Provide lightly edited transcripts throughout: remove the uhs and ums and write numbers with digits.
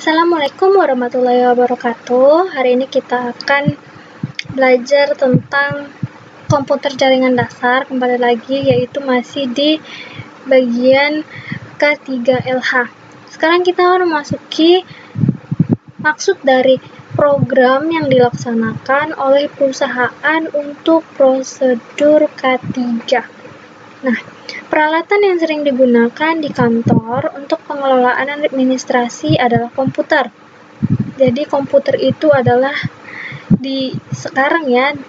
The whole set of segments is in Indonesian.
Assalamualaikum warahmatullahi wabarakatuh. Hari ini kita akan belajar tentang komputer jaringan dasar, kembali lagi, yaitu masih di bagian K3LH. Sekarang kita akan memasuki maksud dari program yang dilaksanakan oleh perusahaan untuk prosedur K3. Nah, peralatan yang sering digunakan di kantor untuk pengelolaan administrasi adalah komputer. Jadi komputer itu adalah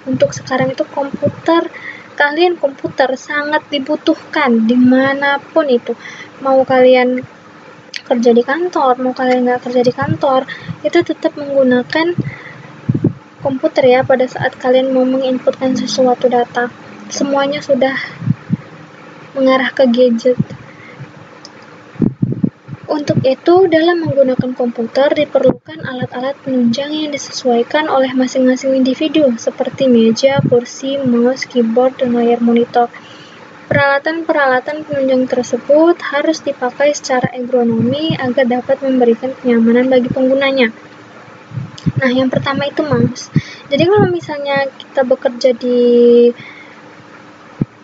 untuk sekarang itu komputer sangat dibutuhkan dimanapun itu. Mau kalian kerja di kantor, mau kalian nggak kerja di kantor, itu tetap menggunakan komputer ya pada saat kalian mau menginputkan sesuatu data. Semuanya sudah mengarah ke gadget. Untuk itu, dalam menggunakan komputer diperlukan alat-alat penunjang yang disesuaikan oleh masing-masing individu, seperti meja, kursi, mouse, keyboard, dan layar monitor. Peralatan-peralatan penunjang tersebut harus dipakai secara ergonomi agar dapat memberikan kenyamanan bagi penggunanya. Nah, yang pertama itu mouse. Jadi kalau misalnya kita bekerja di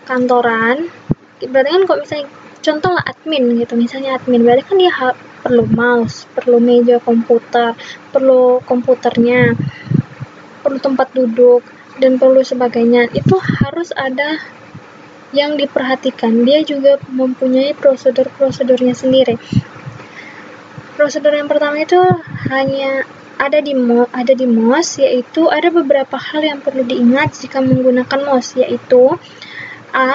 kantoran, berarti kan kalau misalnya contoh lah admin gitu, misalnya admin, berarti kan dia perlu mouse, perlu meja komputer, perlu komputernya, perlu tempat duduk, dan perlu sebagainya. Itu harus ada yang diperhatikan. Dia juga mempunyai prosedur-prosedurnya sendiri. Prosedur yang pertama itu hanya ada di mouse, yaitu ada beberapa hal yang perlu diingat jika menggunakan mouse, yaitu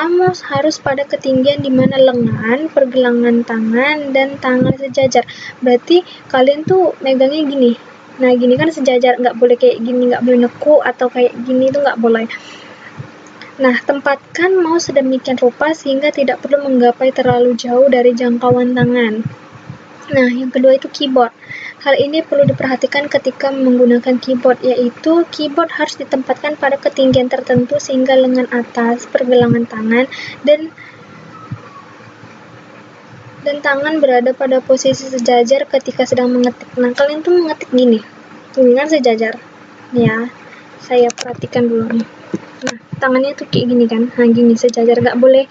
mouse harus pada ketinggian di mana lengan, pergelangan tangan, dan tangan sejajar. Berarti kalian tuh megangnya gini. Nah, gini kan sejajar, nggak boleh kayak gini, nggak boleh neku atau kayak gini, itu nggak boleh. Nah, tempatkan mouse sedemikian rupa sehingga tidak perlu menggapai terlalu jauh dari jangkauan tangan. Nah, yang kedua itu keyboard. Hal ini perlu diperhatikan ketika menggunakan keyboard, yaitu keyboard harus ditempatkan pada ketinggian tertentu sehingga lengan atas, pergelangan tangan, dan tangan berada pada posisi sejajar ketika sedang mengetik. Nah, kalian tuh mengetik gini kan sejajar. Ya, saya perhatikan dulu nih. Nah, tangannya tuh kayak gini kan. Nah, gini sejajar, nggak boleh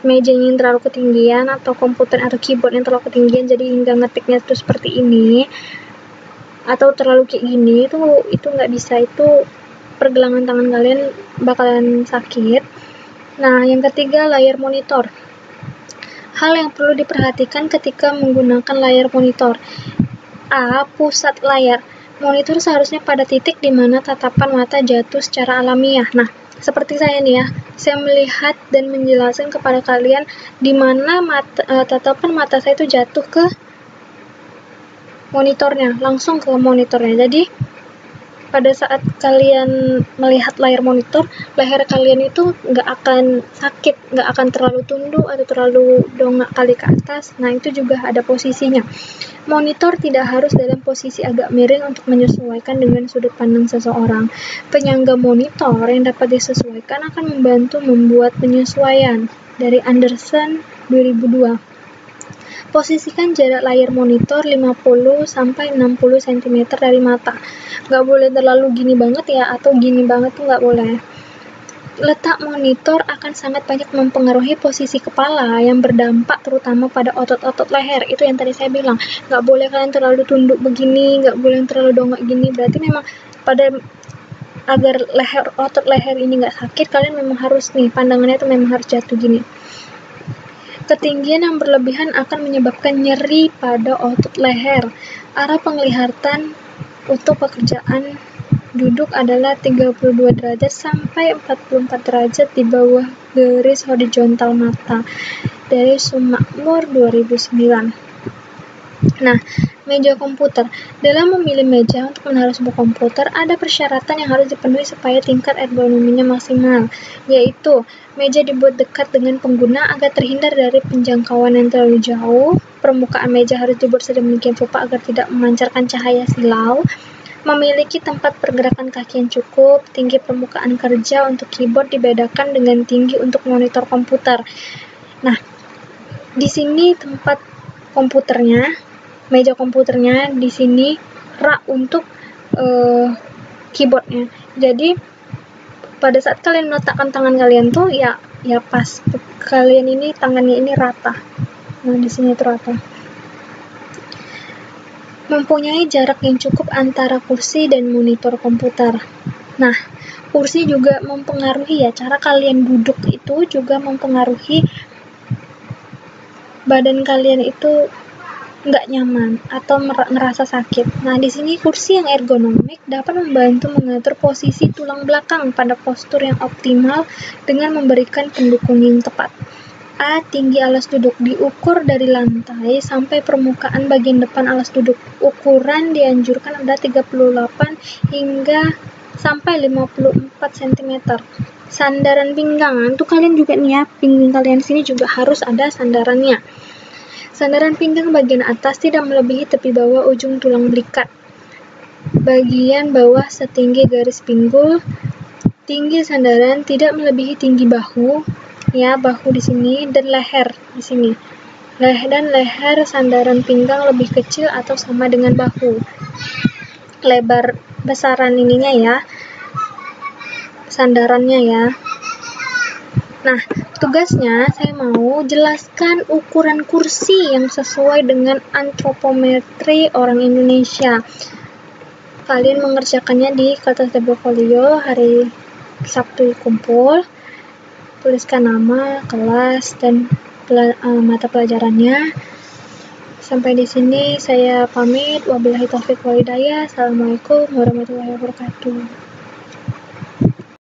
mejanya yang terlalu ketinggian atau komputer atau keyboard yang terlalu ketinggian jadi hingga ngetiknya tuh seperti ini, atau terlalu kayak gini, itu nggak bisa. Itu pergelangan tangan kalian bakalan sakit. Nah, yang ketiga layar monitor. Hal yang perlu diperhatikan ketika menggunakan layar monitor. Pusat layar. Monitor seharusnya pada titik di mana tatapan mata jatuh secara alamiah. Nah, seperti saya nih ya, saya melihat dan menjelaskan kepada kalian di mana tatapan mata saya itu jatuh ke monitornya, langsung ke monitornya. Jadi pada saat kalian melihat layar monitor, leher kalian itu nggak akan sakit, nggak akan terlalu tunduk atau terlalu dongak kali ke atas. Nah, itu juga ada posisinya. Monitor tidak harus dalam posisi agak miring untuk menyesuaikan dengan sudut pandang seseorang. Penyangga monitor yang dapat disesuaikan akan membantu membuat penyesuaian. Dari Anderson 2002. Posisikan jarak layar monitor 50-60 cm dari mata. Nggak boleh terlalu gini banget ya, atau gini banget tuh nggak boleh. Letak monitor akan sangat banyak mempengaruhi posisi kepala yang berdampak terutama pada otot-otot leher. Itu yang tadi saya bilang, nggak boleh kalian terlalu tunduk begini, nggak boleh terlalu dongak gini. Berarti memang agar otot leher ini nggak sakit, kalian memang harus pandangannya itu memang harus jatuh gini. Ketinggian yang berlebihan akan menyebabkan nyeri pada otot leher. Arah penglihatan untuk pekerjaan duduk adalah 32 derajat sampai 44 derajat di bawah garis horizontal mata. Dari Sumakmur 2009. Nah, meja komputer. Dalam memilih meja untuk menaruh sebuah komputer, ada persyaratan yang harus dipenuhi supaya tingkat ergonominya maksimal, yaitu meja dibuat dekat dengan pengguna agar terhindar dari penjangkauan yang terlalu jauh. Permukaan meja harus dibuat sedemikian rupa agar tidak memancarkan cahaya silau. Memiliki tempat pergerakan kaki yang cukup. Tinggi permukaan kerja untuk keyboard dibedakan dengan tinggi untuk monitor komputer. Nah, di sini tempat komputernya meja komputernya, di sini rak untuk keyboardnya. Jadi pada saat kalian meletakkan tangan kalian tuh ya pas kalian ini tangannya ini rata. Nah, di sini itu rata. Mempunyai jarak yang cukup antara kursi dan monitor komputer. Nah, kursi juga mempengaruhi ya, cara kalian duduk itu juga mempengaruhi badan kalian itu nggak nyaman atau ngerasa sakit. Nah, di sini kursi yang ergonomik dapat membantu mengatur posisi tulang belakang pada postur yang optimal dengan memberikan pendukung yang tepat. A. Tinggi alas duduk diukur dari lantai sampai permukaan bagian depan alas duduk. Ukuran dianjurkan ada 38 hingga sampai 54 cm. Sandaran pinggang, itu kalian juga nih ya, pinggang kalian sini juga harus ada sandarannya. Sandaran pinggang bagian atas tidak melebihi tepi bawah ujung tulang belikat. Bagian bawah setinggi garis pinggul. Tinggi sandaran tidak melebihi tinggi bahu, ya, bahu di sini, dan leher di sini. Leher sandaran pinggang lebih kecil atau sama dengan bahu. Lebar besaran ininya ya, sandarannya ya. Nah, tugasnya saya mau jelaskan ukuran kursi yang sesuai dengan antropometri orang Indonesia. Kalian mengerjakannya di kertas tebel folio hari Sabtu kumpul. Tuliskan nama, kelas, dan mata pelajarannya. Sampai di sini saya pamit. Wabillahi taufiq wal hidayah. Assalamualaikum warahmatullahi wabarakatuh.